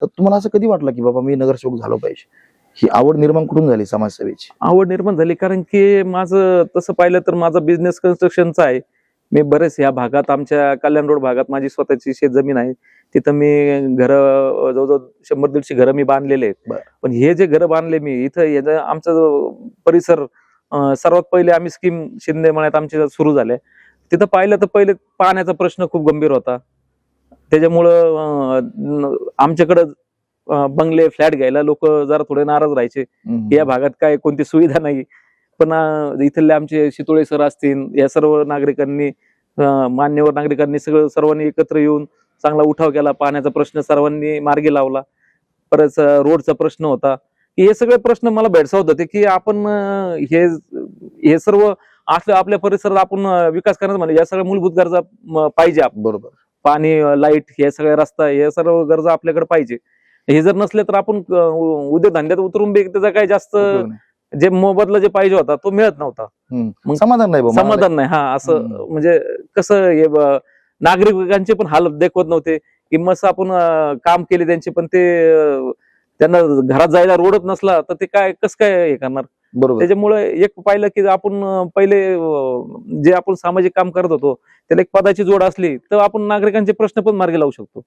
तर तुम्हाला असं कधी वाटलं की बाबा मी नगरसेवक झालो पाहिजे? ही आवड निर्माण कुठून झाली समाजसेवेची? आवड निर्माण झाली कारण की माझं तसं पाहिलं तर माझा बिझनेस कन्स्ट्रक्शनचा आहे. मी बरेच या भागात आमच्या कल्याण रोड भागात माझी स्वतःची शेतजमीन आहे. तिथं मी घरं जवळजवळ 100-150 घरं मी बांधलेले आहेत. बरं. पण हे जे घरं बांधले मी इथं आमचा परिसर सर्वात पहिले आम्ही स्कीम शिंदे मळ्यात आमच्या सुरू झाल्या. तिथं पाहिलं तर पहिले पाण्याचा प्रश्न खूप गंभीर होता. त्याच्यामुळं आमच्याकडं बंगले फ्लॅट घ्यायला लोक जरा थोडे नाराज राहायचे. या भागात काय कोणती सुविधा नाही. पण इथले आमचे शितोळे सर असतील या सर्व नागरिकांनी मान्यवर नागरिकांनी सर्वांनी एकत्र येऊन चांगला उठाव केला. पाण्याचा प्रश्न सर्वांनी मार्गी लावला. परत रोडचा प्रश्न होता. हे सगळे प्रश्न मला भेडसावत होते की आपण हे सर्व असलं आपल्या परिसरात आपण विकास करण्याचं म्हणजे या सगळ्या मूलभूत गरजा पाहिजे. बरोबर. पाणी, लाईट, हे सगळे रस्ता, हे सर्व गरजा आपल्याकडे पाहिजे. हे जर नसले तर आपण उद्योगधंद्यात उतरून बी त्याचा काही जास्त जे मोबदला जे पाहिजे होता तो मिळत नव्हता. मग समाधान नाही समाधान नाही. हा असं म्हणजे कसं हे नागरिकांचे पण हाल देखवत नव्हते की मस्त आपण काम केले त्यांचे, पण ते त्यांना घरात जायला रोडच नसला तर ते काय कसं काय हे करणार. बरोबर. त्याच्यामुळे एक पाहिलं की आपण पहिले जे आपण सामाजिक काम करत होतो त्याला एक पदाची जोड असली तर आपण नागरिकांचे प्रश्न पण मार्गी लावू शकतो.